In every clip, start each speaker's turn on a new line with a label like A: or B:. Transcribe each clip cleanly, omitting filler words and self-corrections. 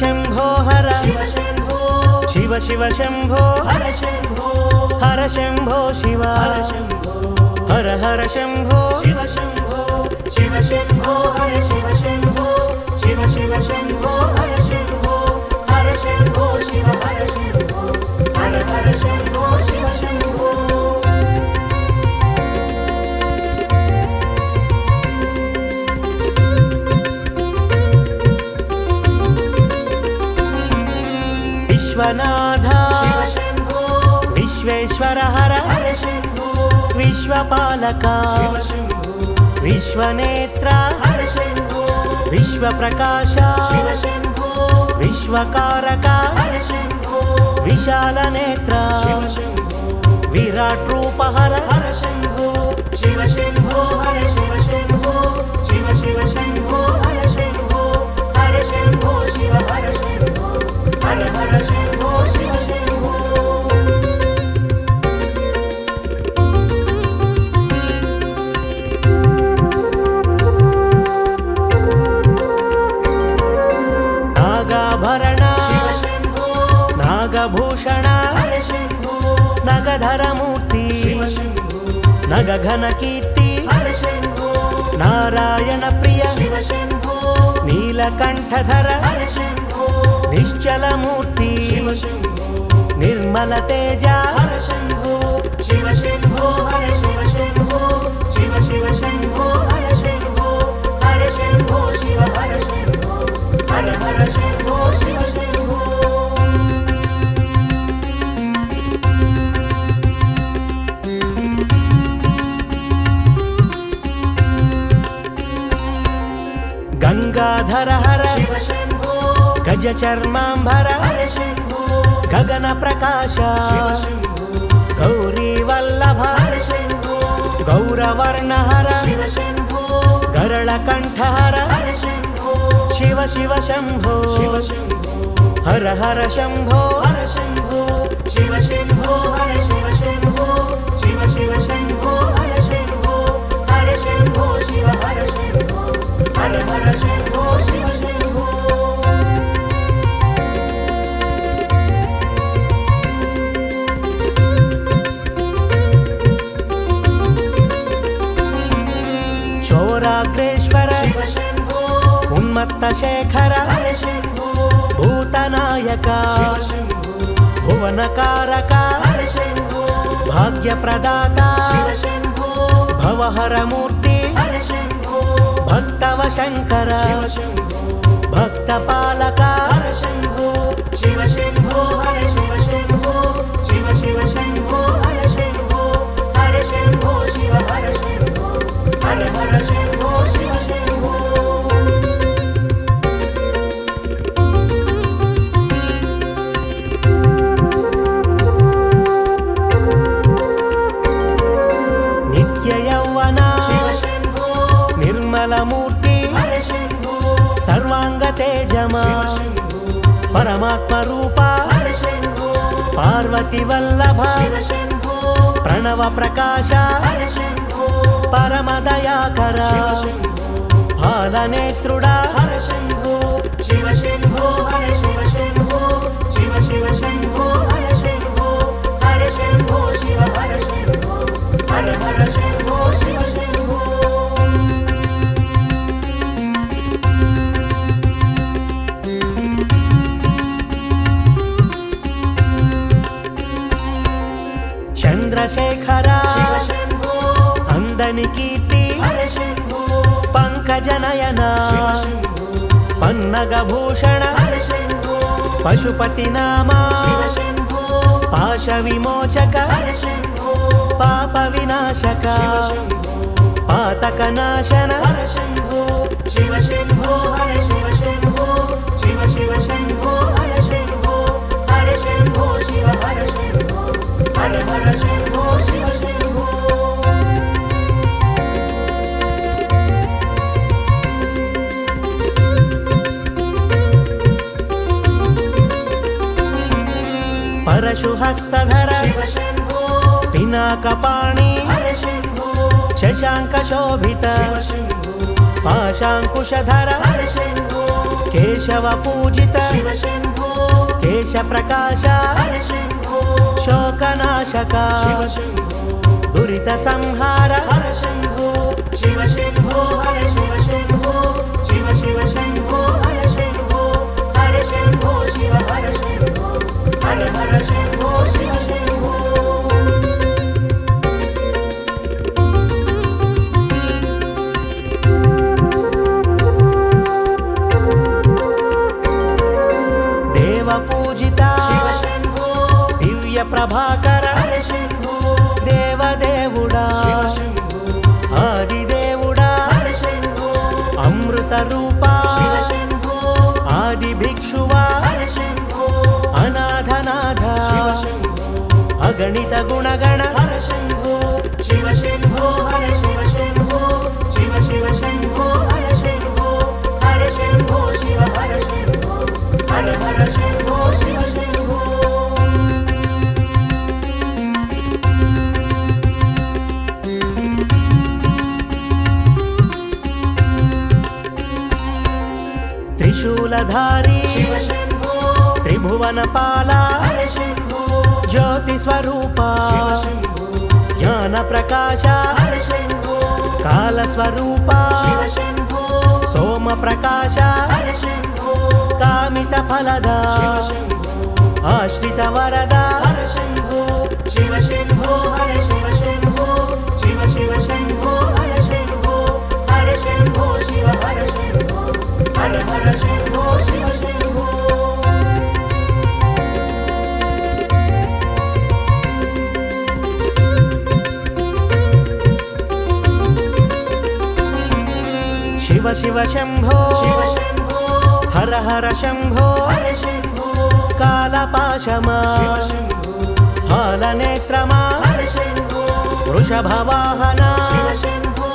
A: शंभो हर शिव शिव शंभो हर शंभो शिव हर हर शंभो
B: शिव शंभो हर शिव शंभो शिव शिव शंभो हर शंभो शिव हर शंभो हर हर शंभो शिव शंभो
A: विश्वनाथ
B: शिव शंभो
A: विश्वेश्वर हर
B: हर शंभो
A: विश्वपालक
B: शिव शंभो
A: विश्वनेत्र
B: हर शंभो
A: विश्वप्रकाश
B: शिव शंभो
A: विश्वकारक
B: हर शंभो
A: विशाल नेत्र
B: शिव शंभो
A: विराट रूप हर
B: हर शंभो शिव शंभो हर शिव शंभो शिव शिव शंभो हर शंभो शिव हर शंभो हर हर शंभो शिव शंभो
A: नागाभरण
B: शिव शंभो
A: नागभूषण
B: हर शंभो
A: नगधर मूर्ति
B: शिव शंभो
A: नगघन कीर्ति
B: हर शंभो
A: नारायण प्रिय
B: शिव शंभो
A: नीलकंठधर
B: हर शंभो
A: निश्चल मूर्ति
B: शिव शंभो
A: निर्मल तेज
B: हर शंभो शिव शंभो हर शिव शंभो शिव शिव शंभो हर शंभो शिव हर शंभो हर हर शंभो शिव शंभो
A: गंगाधर हर
B: शिव शंभो
A: गज चर्मांबर
B: हर शंभो
A: गगन प्रकाश
B: शिव शंभो
A: गौरी वल्लभ
B: हर शंभो
A: गौरवर्ण हर
B: शिव शंभो
A: गरल कंठ हर
B: हर शंभो
A: शिव शिव शंभो
B: शिव शंभो
A: हर हर शंभो
B: हर शंभो शिव शंभो हर शिव शंभो शिव शिव शंभो हर शंभो शिव हर शंभो हर हर शंभो शिव शंभो
A: चोराग्रेश्वर
B: शिव शंभो
A: उन्मत्त शेखर
B: हर शंभो
A: भूतनायक
B: शिव शंभो
A: भुवनकारक
B: हर शंभो
A: भाग्य प्रदाता
B: शिव शंभो
A: भवहर मूर्ति
B: हर शंभो
A: भक्तव शंकर
B: शिव शंभो
A: भक्तपालक
B: हर शंभो शिव शंभो हर शिव शंभो शिव शिव शंभो हर शंभो शिव हर शंभो हर हर शंभो शिव शंभो
A: नित्य यौवन
B: शिव शंभो
A: निर्मल मूर्ति
B: हर शंभो
A: सर्वांग तेजमा
B: शिव शंभो
A: परमात्म रूप
B: हर शंभो
A: पार्वती वल्लभ
B: शिव शंभो
A: प्रणव प्रकाश
B: हर शंभो
A: परम दयाकर
B: शिव शंभो
A: फालनेत्रुडा
B: हर शंभो शिव शंभो हर शिव शंभो शिव शिव शंभो हर शंभो शिव हर शंभो हर हर शंभो शिव शंभो
A: चंद्रशेखर
B: शिव शंभो
A: अंदनि कीर्ति
B: हर शंभो
A: पंकजनयन
B: शिव शंभो
A: पन्नगभूषण
B: हर शंभो
A: पशुपति नाम
B: शिव शंभो
A: पाश विमोचक
B: हर शंभो
A: पाप विनाशक
B: शिव शंभो
A: पातक नाशन
B: हर शंभो शिव शंभो हर शिव शंभो शिव शिव शंभो हर शंभो शिव हर शंभो हर हर शंभो शिव शंभो
A: परशुहस्तधर
B: शिव शंभो
A: पिनाकपाणि
B: हर शंभो
A: शशांक शोभित
B: शिव शंभो
A: पाशांकुशधर
B: हर शंभो
A: కేశవ పూజిత
B: शिव शम्भो
A: కేశ ప్రకాశ
B: हर शम्भो
A: శోకనాశక
B: शिव शम्भो
A: దురిత సంహార
B: हर शम्भो शिव शम्भो हर शिव शम्भो शिव शिव शम्भो हर शम्भो शिव हर शम्भो हर हर शम्भो शिव शम्भो
A: దేవ పూజిత
B: शिव शम्भो
A: దివ్య ప్రభాకర
B: हर शम्भो
A: దేవదేవుడా
B: शिव शम्भो
A: ఆదిదేవుడా
B: हर शम्भो
A: అమృత రూపా
B: शिव शम्भो
A: ఆది భిక్షువా
B: हर शम्भो
A: అనాథనాథ
B: शिव शम्भो
A: అగణిత గుణగణ
B: हर शम्भो शिव शम्भो हर शिव शम्भो शिव शिव शम्भो हर शम्भो शिव हर शम्भो हर हर शम्भो शिव शम्भो
A: త్రిశూలధారి
B: शिव शम्भो
A: త్రిభువనపాల
B: हर शम्भो
A: జ్యోతి స్వరూప
B: शिव शम्भो
A: జ్ఞాన ప్రకాశ
B: हर शम्भो
A: కాల స్వరూప
B: शिव शम्भो
A: సోమ ప్రకాశ
B: हर शम्भो
A: కామిత ఫలద
B: शिव शम्भो
A: ఆశ్రిత వరద
B: हर शम्भो शिव शम्भो हर शिव शम्भो शिव शिव शम्भो हर शम्भो शिव हर शम्भो हर हर शम्भो शिव शम्भो
A: శివ శివ శంభో
B: शिव शम्भो
A: హర హర శంభో
B: हर शम्भो
A: కాలపాశమా
B: शिव शम्भो
A: హాలనేత్రమా
B: हर शम्भो
A: వృషభవాహన
B: शिव शम्भो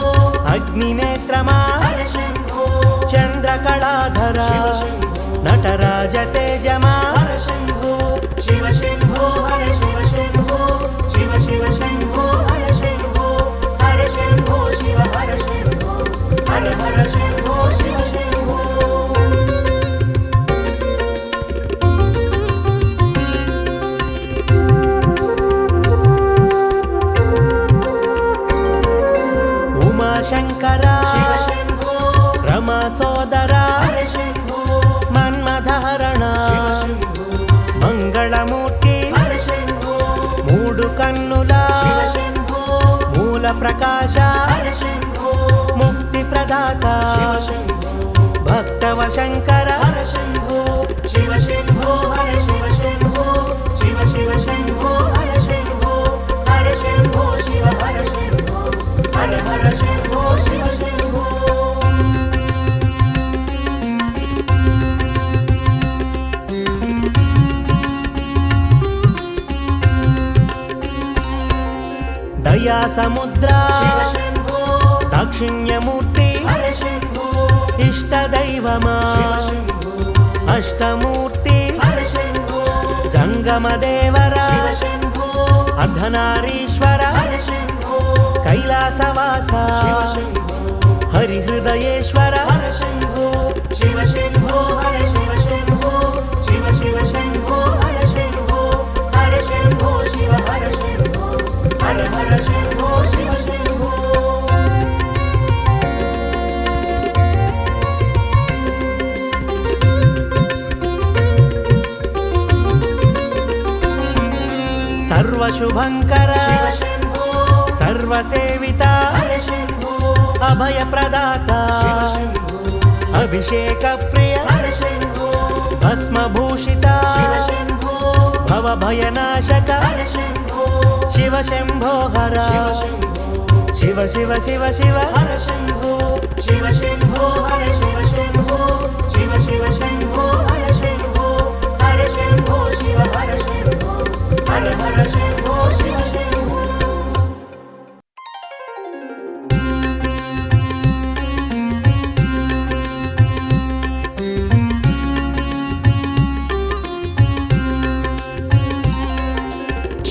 A: అగ్నినేత్రమా
B: हर शम्भो
A: చంద్రకళాధర
B: शिव शम्भो
A: నటరాజ తేజమా
B: हर शम्भो शिव शम्भो हर शिव शम्भो शिव शिव शम्भो हर शम्भो शिव हर शम्भो हर हर शम्भो शिव शम्भो
A: ఉమాశంకర
B: शिव शम्भो
A: రమా సోదర
B: हर शम्भो
A: మన్మథహరణ
B: शिव शम्भो
A: మంగళమూర్తి
B: हर शम्भो
A: మూడు కన్నుల
B: शिव शम्भो
A: మూల ప్రకాశ
B: हर शम्भो
A: ముక్తి ప్రదాత
B: शिव शम्भो
A: భక్తవ శంకర
B: हर शम्भो शिव शम्भो हर शिव शम्भो शिव शिव शम्भो हर शम्भो शिव हर शम्भो हर हर शम्भो शिव शम्भो
A: దయా సముద్ర
B: शिव शम्भो
A: దాక్షిణ్యమూర్తి
B: हर शम्भो
A: ఇష్టదైవమా
B: शिव शम्भो
A: అష్టమూర్తి
B: हर शम्भो
A: జంగమదేవర
B: शिव शम्भो
A: అర్ధనారీశ్వర
B: हर शम्भो
A: కైలాసవాస
B: शिव शम्भो
A: హరిహృదయేశ్వర
B: हर शम्भो शिव शम्भो हर शिव शम्भो शिव शिव शम्भो हर शम्भो शिव हर शम्भो हर हर शम्भो शिव शम्भो
A: సర్వశుభంకర
B: शिव शम्भो
A: సర్వసేవిత
B: हर शम्भो
A: అభయప్రదాత
B: शिव शम्भो
A: అభిషేక ప్రియ
B: हर शम्भो
A: భస్మభూషిత
B: शिव शम्भो
A: భవభయనాశక
B: हर शम्भो
A: శివ శంభో హర
B: शिव शम्भो
A: శివ శివ శివ శివ
B: हर शम्भो शिव शम्भो हर शिव शम्भो शिव शिव शम्भो हर शम्भो शिव हर शम्भो हर हर शम्भो शिव शम्भो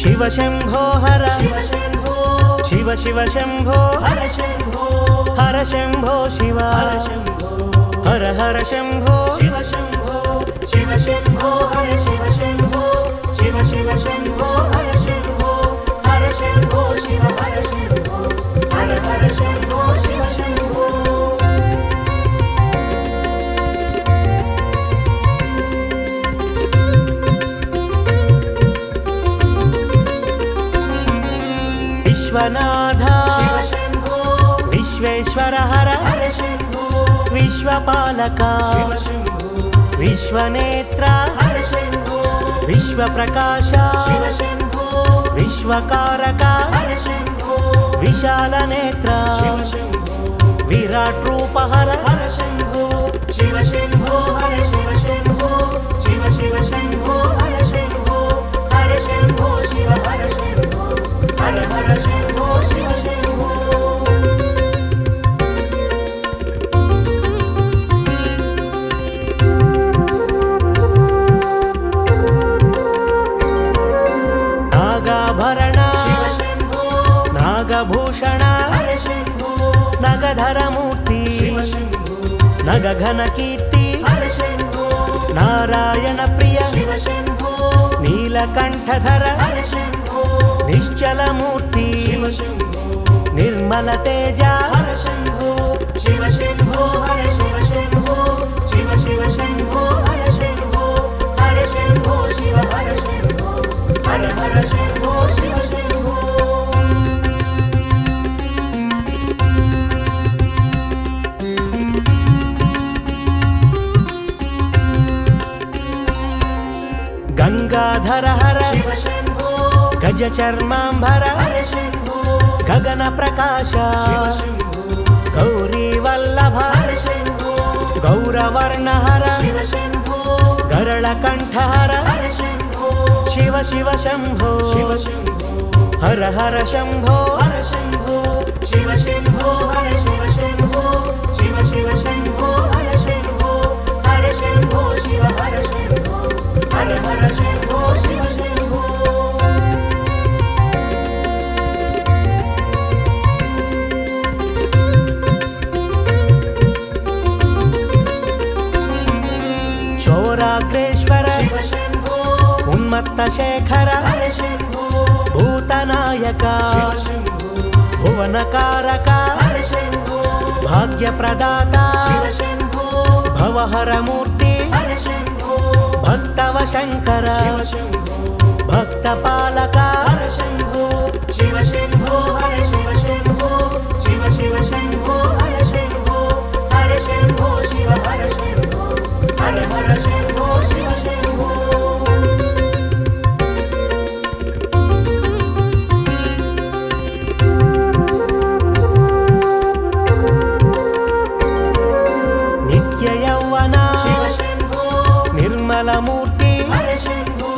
A: శివ శంభో హర
B: शिव शम्भो
A: శివ శివ శంభో
B: हर शम्भो
A: హర శంభో శివ
B: हर शम्भो
A: హర హర శంభో
B: శివ శంభో శివ శంభో హర శివ శంభో శివ శివ శంభో హర శంభో హర శంభో శివ హర శంభో హర హర శంభో శివ శంభో
A: విశ్వనాథ
B: శివ శంభో
A: విశ్వేశ్వర హర
B: హర శంభో
A: విశ్వపాలక
B: శివ శంభో
A: విశ్వనేత్ర
B: హర శంభో
A: విశ్వప్రకాశ
B: శివ శంభో
A: విశ్వకారక
B: హర శంభో
A: విశాల నేత్ర
B: శివ శంభో
A: విరాట్ రూప హర
B: హర శంభో శివ శంభో హర శివ శంభో శివ శివ శంభో హర శంభో హర శంభో శివ హర శంభో హర హర శంభో శివ శంభో
A: నాగాభరణ
B: శివ శంభో
A: నాగభూషణ
B: హర శంభో
A: నగధరమూర్తి
B: శివ శంభో
A: నగఘన కీర్తి
B: హర శంభో
A: నారాయణ ప్రియ
B: శివ శంభో
A: నీలకంఠధర
B: హర శంభో
A: నిశ్చలమూర్తి
B: శివ శంభో
A: నిర్మల తేజ
B: హర శంభో శివ శంభో హర శివ శంభో శివ శివ శంభో హర శంభో హర శంభో శివ హర శంభో హర హర శంభో శివ శంభో
A: గంగాధర హర
B: శివ శంభో
A: గజ చర్మాంబర
B: హర శంభో
A: గగన ప్రకాశ
B: శివ శంభో
A: గౌరీ వల్లభ
B: హర శంభో
A: గౌరవర్ణ హర
B: శివ శంభో
A: గరళ కంఠహర
B: హర శంభో
A: శివ శివ శంభో
B: శివ శంభో
A: హర హర శంభో
B: హర శంభో శివ శంభో హర శివ శంభో శివ శివ శంభో హర శంభో హర శంభో శివ హర శంభో హర హర శంభో శివ శంభో
A: చోరాగ్రేశ్వర
B: శివ శంభో
A: ఉన్మత్త శేఖర
B: హర శంభో
A: భూతనాయక
B: శివ శంభో
A: భువనకారక
B: హర శంభో
A: భాగ్యప్రదాత
B: శివ శంభో
A: భవహర మూర్తి
B: హర శంభో
A: భక్తవ శంకర
B: శివ శంభో
A: భక్తపాలక
B: హర శంభో శివ శంభో హర శివ శంభో శివ శివ శంభో హర శంభో హర శంభో శివ హర శంభో హర హర శంభో శివ శంభో
A: నిత్య యౌవన
B: శివ శంభో
A: నిర్మల మూర్తి
B: హర శంభో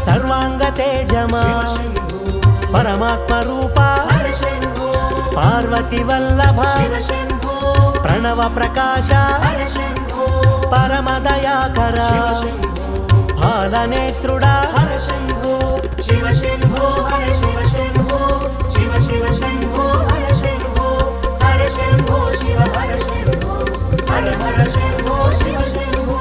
A: సర్వాంగ తేజమా
B: శివ శంభో
A: పరమాత్మ రూప
B: హర శంభో
A: పార్వతి వల్లభ
B: శివ శంభో
A: ప్రణవ ప్రకాశ
B: హర శంభో
A: పరమదయాకర
B: శివ శంభో
A: పాలనేత్రుడా
B: హర శంభో శివ శంభో హర శివ శంభో శివ శివ శంభో హర శంభో హర శంభో శివ హర శంభో హర హర శంభో శివ శంభో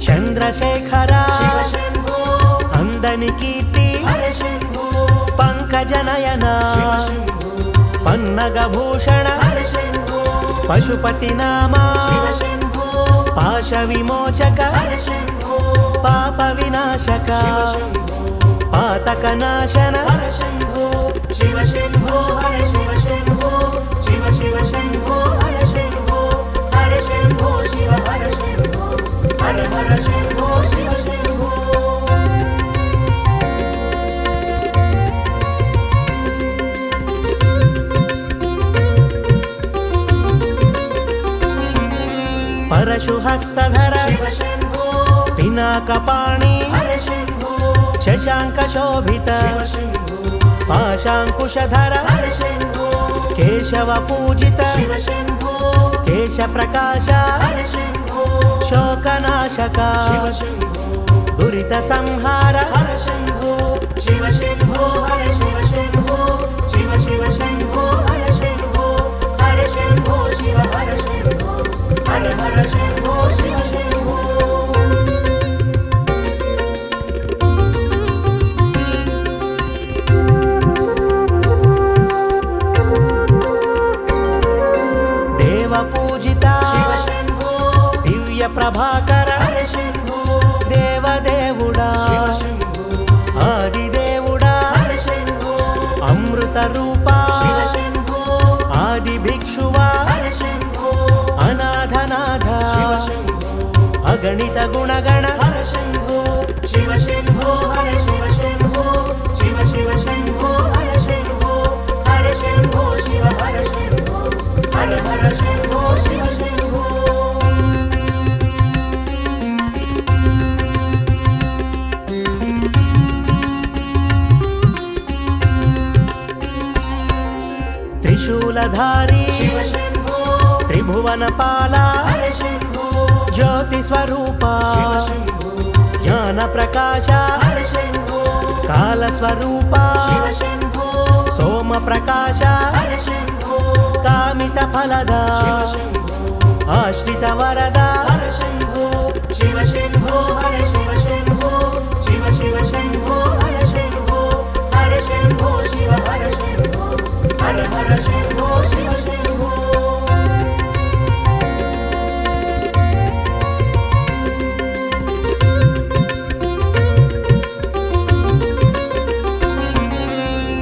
A: చంద్రశేఖర
B: శివ శంభో
A: అందని కీర్తి
B: హర శంభో
A: పంకజనయన
B: శివ శంభో
A: పన్నగ భూషణ
B: హర శంభో
A: పశుపతి నామా
B: శివ శంభో
A: పాశ విమోచక
B: హర శంభో
A: పాప వినాశక
B: శివ శంభో
A: పాతక నాశన
B: హర శంభో శివ శంభో హర శివ శంభో శివ శివ శంభో హర శంభో హర శంభో శివ హర శంభో హర హర శంభో శివ శంభో
A: పరశుహస్తధర
B: శివ శంభో
A: పినాకపాణి
B: హర శంభో
A: శశాంక శోభిత
B: శివ శంభో
A: పాశాంకుశధర
B: హర శంభో
A: కేశవ పూజిత
B: శివ శంభో
A: కేశ ప్రకాశ
B: హర శంభో
A: శోకనాశక
B: శివ శంభో
A: దురిత సంహార
B: హర శంభో శివ శంభో హర శివ శంభో శివ శివ శంభో హర శంభో హర శంభో శివ హర శంభో హర హర శంభో శివ శంభో
A: దేవ పూజిత
B: శివ శంభో
A: దివ్య ప్రభాకర
B: హర శంభో
A: దేవదేవుడా
B: శివ శంభో
A: ఆదిదేవుడా
B: హర శంభో
A: అమృత రూపా
B: శివ శంభో
A: ఆది భిక్షువా
B: హర శంభో
A: అనాథనాథ
B: శివ శంభో
A: అగణిత గుణగణ
B: హర శంభో శివ శంభో హర శివ శంభో శివ శివ శంభో హర శంభో హర శంభో శివ హర శంభో హర హర శంభో శివ శంభో
A: త్రిశూలధారి
B: శివ శంభో
A: త్రిభువన పాల
B: హర శంభో
A: జ్యోతి స్వరూప
B: శివ శంభో
A: జ్ఞాన ప్రకాశ
B: హర శంభో
A: కాల స్వరూప
B: శివ శంభో
A: సోమ ప్రకాశ
B: హర శంభో
A: కామిత ఫలద
B: శివ శంభో
A: ఆశ్రిత వరద
B: హర శంభో శివ శంభో హర శివ శంభో శివ శివ శంభో హర శంభో హర శంభో శివ హర శంభో హర హర శంభో శివ శంభో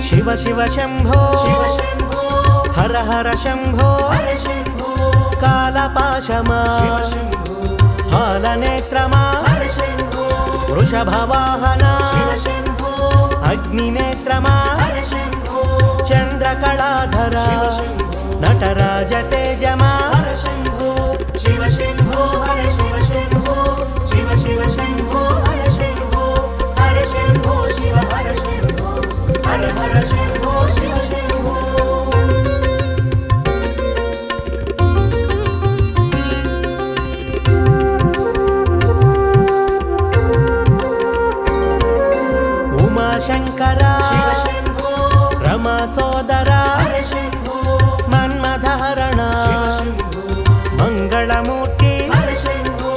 A: శివ శివ శంభో
B: శివ శంభో
A: హర హర శంభో
B: హర శంభో
A: కాలపాశమా
B: శివ శంభో
A: హాలనేత్రమా
B: హర శంభో
A: వృషభవాహన
B: శివ శంభో
A: అగ్నినేత్రమా
B: హర శంభో
A: చంద్రకళాధర
B: శివ శంభో
A: నటరాజ తేజమా
B: హర శంభో శివ శంభో హర శివ శంభో శివ శివ శంభో హర శంభో హర శంభో శివ హర శంభో హర హర శంభో శివ శంభో
A: ఉమాశంకర
B: శివ శంభో
A: రమా సోదర
B: హర శంభో
A: మన్మధహరణ
B: శివ శంభో
A: మంగళమూర్తి
B: హర శంభో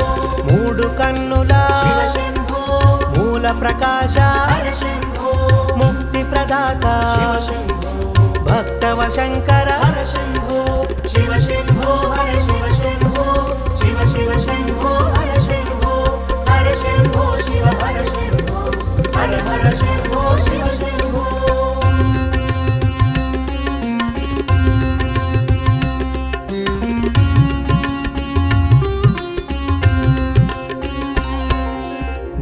A: మూడు కన్నుల
B: శివ శంభో
A: మూల ప్రకాశ
B: హర శంభో
A: ముక్తి ప్రదాత
B: శివ శంభో
A: భక్తవ శంకర
B: హర శంభో శివ శంభో హర శివ శంభో శివ శివ శంభో హర శంభో హర శంభో శివ హర శంభో హర హర శంభో శివ శంభో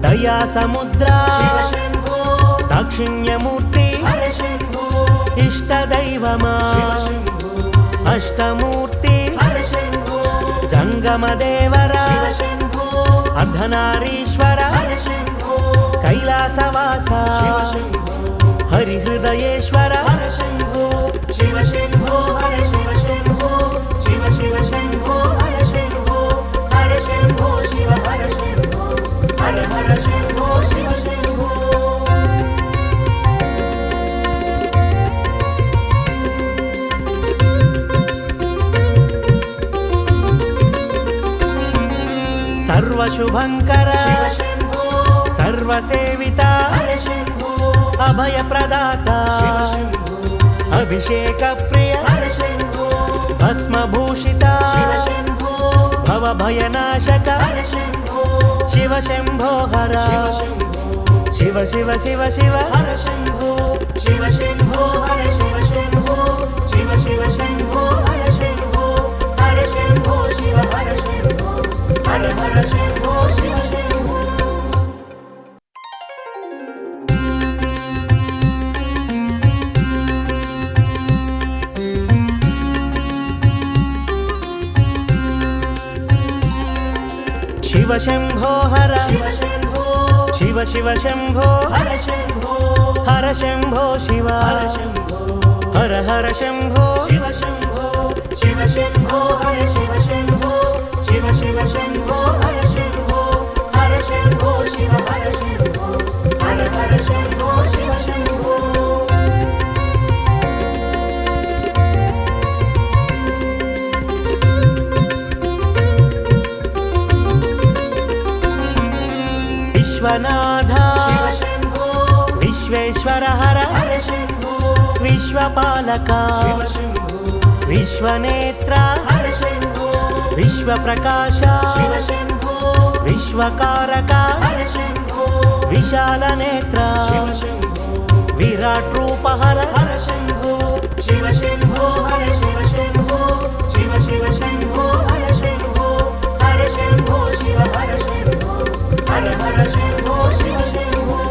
A: దయా సముద్ర
B: శివ శంభో
A: దాక్షిణ్యమూర్తి
B: హర శంభో
A: ఇష్టదైవమా
B: శివ శంభో
A: అష్టమూర్తి
B: హర శంభో
A: జంగమదేవర
B: శివ శంభో
A: అర్ధనారీశ్వర
B: హర శంభో
A: కైలాసవాస
B: శివ శంభో
A: హరిహృదయేశ్వర
B: హర శంభో శివ శంభో హర శివ శంభో శివ శివ శంభో హర శంభో హర శంభో శివ హర శంభో హర హర శంభో శివ శంభో
A: సర్వశుభంకర
B: శివ శంభో
A: సర్వసేవిత
B: హర శంభో
A: అభయప్రదాత
B: శివ శంభో
A: అభిషేక ప్రియ
B: హర శంభో
A: భస్మభూషిత
B: శివ శంభో
A: భవభయనాశక
B: హర శంభో
A: శివ శంభో హర
B: శివ శంభో
A: శివ శివ శివ శివ
B: హర శంభో శివ శంభో హర శివ శంభో శివ శివ శంభో హర శంభో హర శంభో శివ హర శంభో హర హర శంభో శివ శంభో
A: శివ శంభో హర
B: శివ శంభో
A: శివ శివ శంభో
B: హర శంభో
A: హర శంభో శివ
B: హర శంభో
A: హర హర శంభో
B: శివ శంభో శివ శంభో హర శివ శంభో శివ శివ శంభో హర శంభో హర శంభో శివ హర
A: विश्वनाथ
B: शिव शम्भो
A: विश्वेश्वर हर
B: हर शम्भो
A: विश्वपालक
B: शिव शम्भो
A: विश्वनेत्र
B: हर शम्भो
A: विश्वप्रकाश
B: शिव शम्भो
A: विश्वकारक
B: हर शम्भो
A: विशालनेत्र
B: शिव शम्भो
A: विराट रूप हर
B: हर शम्भो शिव शम्भो हर शिव शम्भो शिव शिव शम्भो हर शम्भो हर शम्भो शिव हर शम्भो हर हर शम्भो शिव शम्भो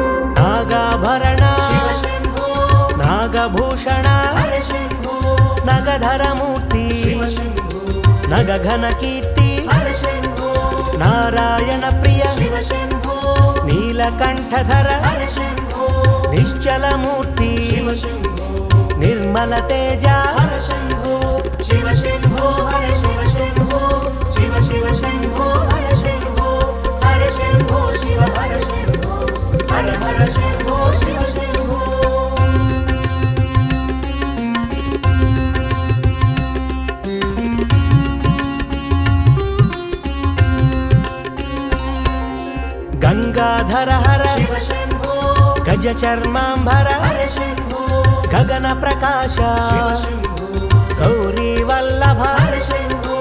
A: नागाभरण
B: शिव शम्भो
A: नागभूषण
B: हर शम्भो
A: नगधर मूर्ति
B: शिव शम्भो
A: नगघन कीर्ति
B: हर शम्भो
A: नारायण प्रिय
B: शिव शम्भो
A: नीलकण्ठधर
B: हर शम्भो
A: निश्चल मूर्ति
B: शिव शम्भो
A: निर्मल तेज
B: हर शम्भो शिव शम्भो हर शिव शम्भो शिव शिव शम्भो हर शम्भो हर शम्भो शिव हर शम्भो हर हर शम्भो शिव शम्भो
A: गंगाधर हर
B: शिव शम्भो
A: गज चर्मांबर
B: हर शम्भो
A: गगन प्रकाश
B: शिव शम्भो
A: गौरी वल्लभ
B: हर शम्भो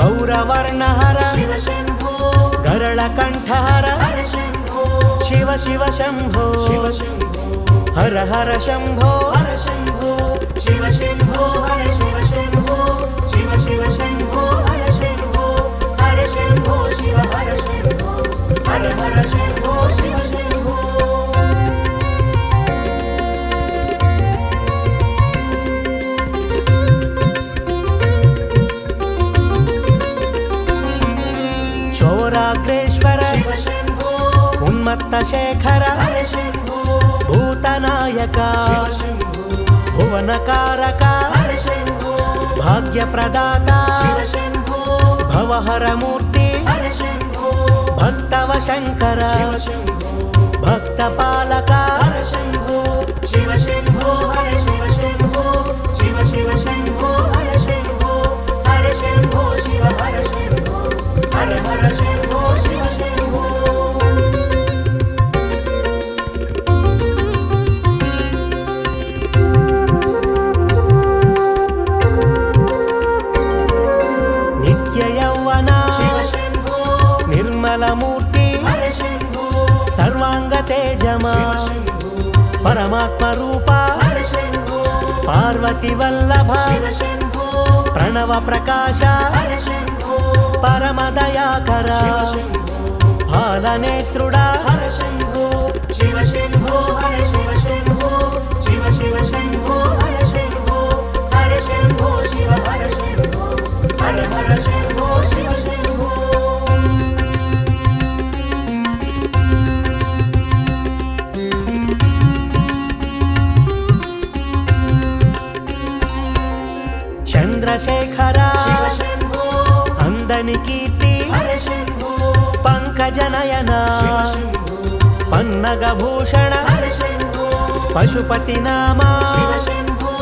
A: गौरवर्ण हर
B: शिव शम्भो
A: गरल कंठ हर
B: हर शम्भो
A: शिव शिव शंभो
B: शिव शम्भो
A: हर हर शंभो
B: हर शम्भो शिव शम्भो हर शिव शम्भो शिव शिव शम्भो हर शम्भो हर शम्भो शिव हर शम्भो हर हर शम्भो शिव शम्भो
A: चोराग्रेश्वर
B: शिव शम्भो
A: उन्मत्त शेखर
B: हर शम्भो
A: भूतनायक
B: शिव शम्भो
A: भुवनकारक
B: हर शम्भो
A: भाग्य प्रदाता
B: शिव शम्भो
A: भवहर मूर्ति
B: हर शम्भो
A: भक्तव शंकर
B: शिव शम्भो
A: भक्तपालक
B: हर शम्भो शिव शम्भो हर शिव शम्भो शिव शिव शम्भो हर शम्भो हर शम्भो शिव हर शम्भो हर हर शम्भो शिव शम्भो
A: नित्य यौवन
B: शिव शम्भो
A: निर्मल मूर्ति
B: हर शम्भो
A: सर्वांग तेजमा
B: शिव शम्भो
A: परमात्म रूप
B: हर शम्भो
A: पार्वती वल्लभ
B: शिव शम्भो
A: प्रणव प्रकाश
B: हर शम्भो
A: परम दयाकर
B: शिव शम्भो
A: फालनेत्रुडा
B: हर शम्भो शिव शम्भो हर शिव शम्भो शिव शिव शम्भो हर शम्भो हर शम्भो शिव हर शम्भो हर हर शम्भो शिव शम्भो
A: चंद्रशेखर
B: शिव शम्भो
A: अंदनि कीर्ति
B: हर शम्भो
A: पंकजनयन
B: शिव शम्भो
A: पन्नगभूषण
B: हर शम्भो
A: पशुपति नामा
B: शिव शम्भो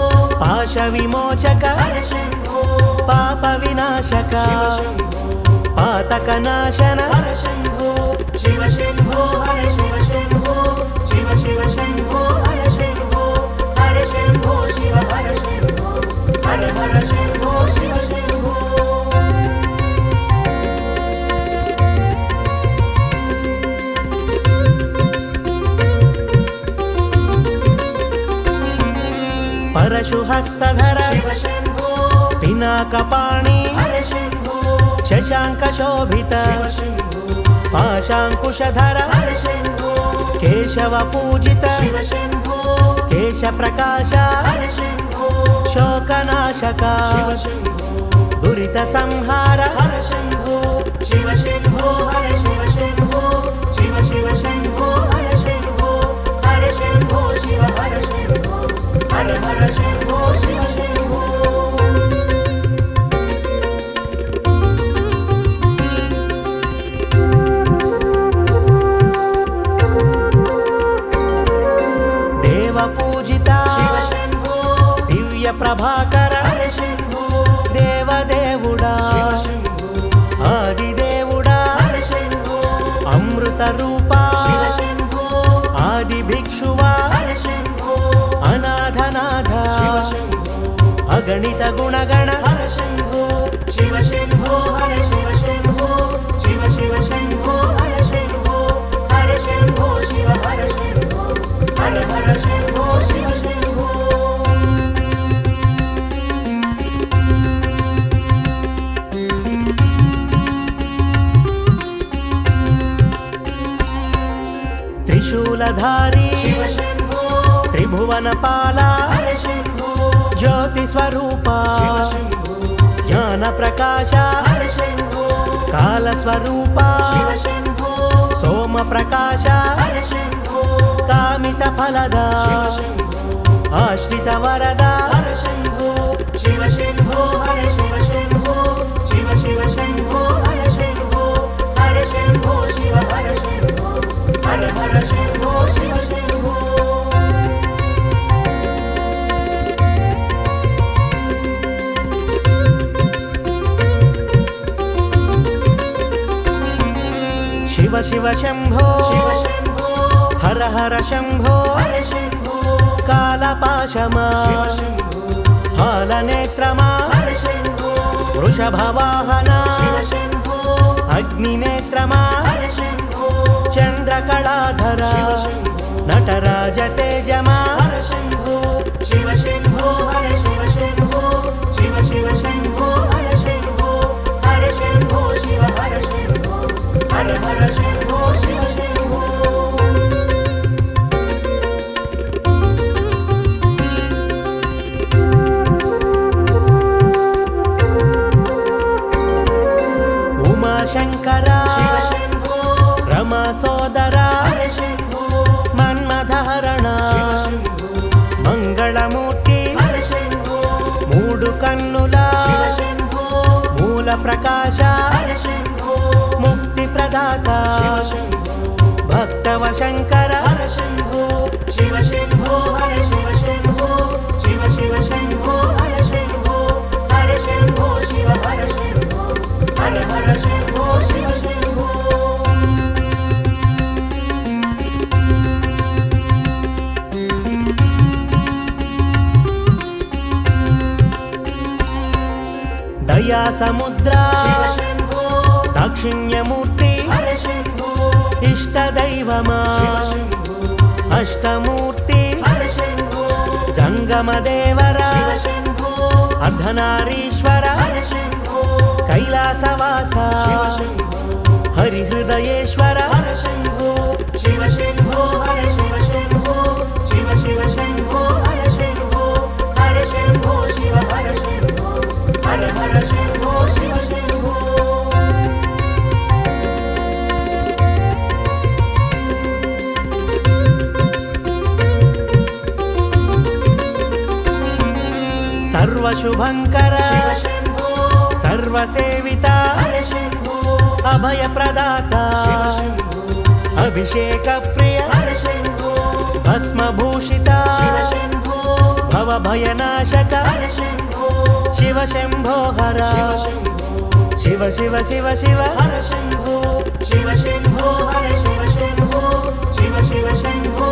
A: पाश विमोचक
B: हर शम्भो
A: पाप विनाशक
B: शिव शम्भो
A: पातक नाशन
B: हर शम्भो शिव शम्भो हर शिव शम्भो शिव शिव शम्भो हर शम्भो हर शम्भो शिव हर शम्भो हर हर शम्भो शिव शम्भो
A: परशुहस्तधर
B: शिव शम्भो
A: पिनाकपाणि
B: हर शम्भो
A: शशांक शोभित
B: शिव शम्भो
A: पाशांकुशधर
B: हर शम्भो
A: केशव पूजित
B: शिव शम्भो
A: केश प्रकाश
B: हर शम्भो
A: शोकनाशक
B: शिव शम्भो
A: दुरित संहार
B: हर शम्भो शिव शम्भो हर शिव शम्भो शिव शिव शम्भो हर शम्भो हर शम्भो शिव हर शम्भो हर हर शम्भो शिव शम्भो
A: देव पूजिता
B: शिव
A: गुणगण
B: हर शम्भो शिव शम्भो हर शिव शम्भो शिव शिव शम्भो हर शम्भो शिव हर शम्भो हर हर शम्भो शिव शम्भो
A: त्रिशूलधारी
B: शिव शम्भो
A: त्रिभुवनपाला
B: हर शम्भो
A: ज्योतिस्वरूपा
B: शिव शम्भो
A: ज्ञानप्रकाशा
B: हर शम्भो
A: कालस्वरूपा
B: शिव शम्भो
A: सोमप्रकाशा
B: हर शम्भो
A: कामितफलदा
B: शिव शम्भो
A: आश्रितवरदा
B: हर शम्भो शिव शम्भो हर शिव शम्भो शिव शिव शम्भो हर शम्भो शिव हर शम्भो हर हर शम्भो शिव शम्भो
A: शिव शिव शम्भो
B: शिव शम्भो
A: हर हर शम्भो
B: हर शम्भो
A: कालपाशमा
B: शिव शम्भो
A: हालनेत्रमा
B: हर शम्भो
A: वृषभवाहना
B: शिव शम्भो
A: अग्निनेत्रमा
B: हर शम्भो
A: चन्द्रकलाधरा
B: शिव शम्भो
A: नटराज तेजमा
B: हर शम्भो शिव शम्भो हर शिव शम्भो शिव शिव शम्भो हर शम्भो शिव हर शम्भो हर हर शम्भो शिव शम्भो
A: उमाशङ्करा
B: शिव शम्भो
A: रमा सोदरा
B: हर शम्भो
A: मन्मथहरणा
B: शिव शम्भो
A: मंगళమూర్తి
B: हर शम्भो
A: మూడు కన్నుల
B: शिव शम्भो
A: మూల ప్రకాశ
B: हर शम्भो
A: ముక్తి ప్రదాత
B: शिव शम्भो
A: భక్తవ శంకర
B: हर शम्भो शिव शम्भो हर शिव शम्भो शिव शिव शम्भो हर शम्भो शिव हर शम्भो हर हर शम्भो शिव शम्भो
A: దయా సముద్ర
B: शिव शम्भो
A: దాక్షిణ్యమూర్తి
B: हर शम्भो
A: ఇష్టదైవమా
B: शिव शम्भो
A: అష్టమూర్తి
B: हर शम्भो
A: జంగమదేవర
B: शिव शम्भो
A: అర్ధనారీశ్వర
B: हर शम्भो
A: కైలాసవాస
B: शिव शम्भो
A: హరిహృదయేశ్వర
B: हर शम्भो शिव शम्भो हर शिव शम्भो शिव शिव शम्भो हर शम्भो शिव हर शम्भो हर हर शम्भो शिव शम्भो
A: సర్వశుభంకర
B: शिव शम्भो
A: సర్వసేవిత
B: हर शम्भो
A: అభయప్రదాత
B: शिव शम्भो
A: అభిషేక ప్రియ
B: हर शम्भो
A: భస్మభూషిత
B: शिव शम्भो
A: భవభయనాశక
B: हर शम्भो
A: శివ శంభో హర
B: शिव शम्भो
A: శివ శివ శివ శివ
B: हर शम्भो शिव शम्भो हर शिव शम्भो शिव शिव शम्भो